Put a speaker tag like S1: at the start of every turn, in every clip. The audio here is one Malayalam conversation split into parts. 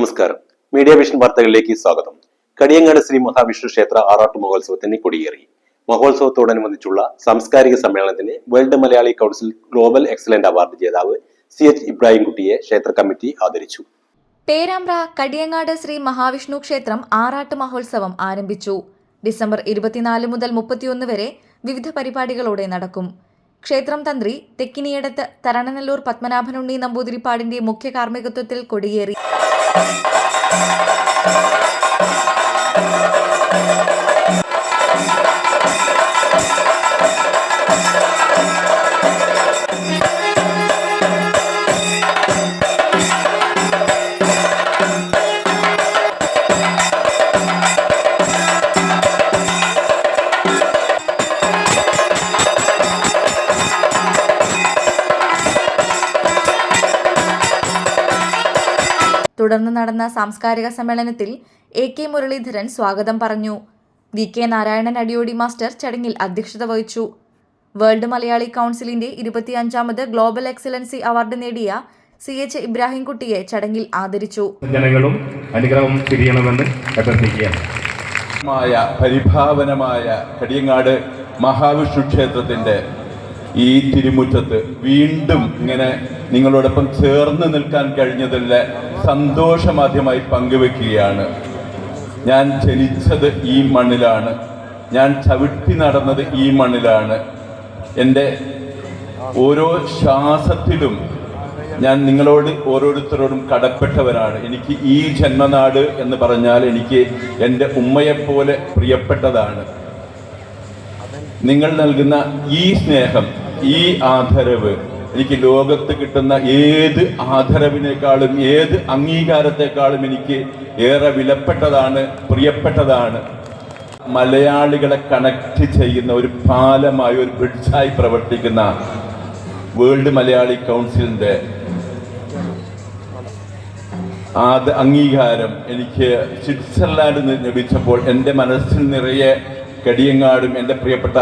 S1: നമസ്കാരം. മീഡിയ വിഷൻ വാർത്തകളിലേക്ക് സ്വാഗതം. കടിയങ്ങാട് ശ്രീ മഹാവിഷ്ണു ക്ഷേത്ര ആറാട്ട് മഹോത്സവത്തിന് കൊടിയേറി. മഹോത്സവത്തോടനുബന്ധിച്ചുള്ള സാംസ്കാരിക സമ്മേളനത്തിന് world Malayali council global excellent award ജേതാവ് CH ഇബ്രാഹിംകുട്ടിയെ ക്ഷേത്ര കമ്മിറ്റി ആദരിച്ചു.
S2: പേരാമ്പ്ര കടിയങ്ങാട് ശ്രീ മഹാവിഷ്ണു ക്ഷേത്രം ആറാട്ട് മഹോത്സവം ആരംഭിച്ചു. ഡിസംബർ 24 മുതൽ 31 വരെ വിവിധ പരിപാടികളോടെ നടക്കും. ക്ഷേത്രം തന്ത്രി തെക്കിനിയടത്ത് തരണനല്ലൂർ പത്മനാഭനുണ്ണി നമ്പൂതിരിപ്പാടിന്റെ മുഖ്യ കാർമ്മികത്വത്തിൽ കൊടിയേറി. തുടർന്ന് നടന്ന സാംസ്കാരിക സമ്മേളനത്തിൽ AK മുരളീധരൻ സ്വാഗതം പറഞ്ഞു. VK നാരായണൻ അടിയോടി മാസ്റ്റർ ചടങ്ങിൽ അധ്യക്ഷത വഹിച്ചു. വേൾഡ് മലയാളി കൗൺസിലിന്റെ 25ാമത് ഗ്ലോബൽ എക്സലൻസി അവാർഡ് നേടിയ CH ഇബ്രാഹിംകുട്ടിയെ ചടങ്ങിൽ ആദരിച്ചു.
S3: ജനങ്ങളും അനുഗ്രഹം തിരിയണമെന്ന് അഭ്യർത്ഥിക്കുകയാണ്.
S4: പരിഭാവനമായ കടിയങ്ങാട് മഹാവിഷ്ണു ക്ഷേത്രത്തിന്റെ ഈ തിരുമുറ്റത്ത് വീണ്ടും ഇങ്ങനെ നിങ്ങളോടൊപ്പം ചേർന്ന് നിൽക്കാൻ കഴിഞ്ഞതിലെ സന്തോഷമാദ്യമായി പങ്കുവെക്കുകയാണ്. ഞാൻ ജനിച്ചത് ഈ മണ്ണിലാണ്, ഞാൻ ചവിട്ടി നടന്നത് ഈ മണ്ണിലാണ്. എൻ്റെ ഓരോ ശ്വാസത്തിലും ഞാൻ നിങ്ങളോട് ഓരോരുത്തരോടും കടപ്പെട്ടവനാണ്. എനിക്ക് ഈ ജന്മനാട് എന്ന് പറഞ്ഞാൽ എനിക്ക് എൻ്റെ ഉമ്മയെപ്പോലെ പ്രിയപ്പെട്ടതാണ്. നിങ്ങൾ നൽകുന്ന ഈ സ്നേഹം, ഈ ആദരവ് എനിക്ക് ലോകത്ത് കിട്ടുന്ന ഏത് ആദരവിനേക്കാളും ഏത് അംഗീകാരത്തെക്കാളും എനിക്ക് ഏറെ വിലപ്പെട്ടതാണ്, പ്രിയപ്പെട്ടതാണ്. മലയാളികളെ കണക്ട് ചെയ്യുന്ന ഒരു പാലമായി, ഒരു ബ്രിഡ്ജായി പ്രവർത്തിക്കുന്ന വേൾഡ് മലയാളി കൗൺസിലിന്റെ അംഗീകാരം എനിക്ക് സ്വിറ്റ്സർലാൻഡിൽ നിന്ന് ലഭിച്ചപ്പോൾ എൻ്റെ മനസ്സിൽ നിറയെ കടിയങ്ങാടും എൻ്റെ പ്രിയപ്പെട്ട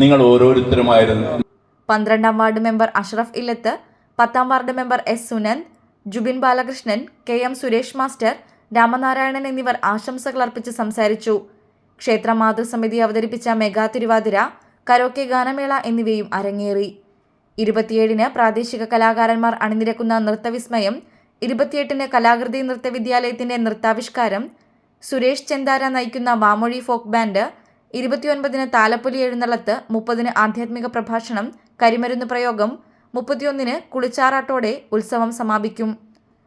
S4: നിങ്ങൾ ഓരോരുത്തരുമായിരുന്നു.
S2: 12ാം വാർഡ് മെമ്പർ അഷ്റഫ് ഇല്ലത്ത്, 10ാം ward member S Sunand, Jubin Balakrishnan, KM Suresh master, Ramanarayanan എന്നിവർ ആശംസകൾ അർപ്പിച്ച് സംസാരിച്ചു. ക്ഷേത്ര മാതൃസമിതി അവതരിപ്പിച്ച മെഗാ തിരുവാതിര, കരോക്കെ ഗാനമേള എന്നിവയും അരങ്ങേറി. 27-ന് പ്രാദേശിക കലാകാരന്മാർ അണിനിരക്കുന്ന നൃത്തവിസ്മയം, 28-ന് കലാകൃതി നൃത്തവിദ്യാലയത്തിന്റെ നൃത്താവിഷ്കാരം, സുരേഷ് ചെന്താര നയിക്കുന്ന വാമൊഴി ഫോക്ക് ബാൻഡ്, 29-ന് താലപ്പൊലി എഴുന്നള്ളത്ത്, 30-ന് ആധ്യാത്മിക പ്രഭാഷണം, കരിമരുന്ന് പ്രയോഗം, 31-ന് കുളിച്ചാറാട്ടോടെ ഉത്സവം സമാപിക്കും.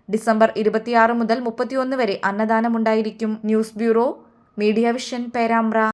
S2: ഡിസംബർ 26 മുതൽ 31 വരെ അന്നദാനമുണ്ടായിരിക്കും. News bureau, Media Vision, Perambra.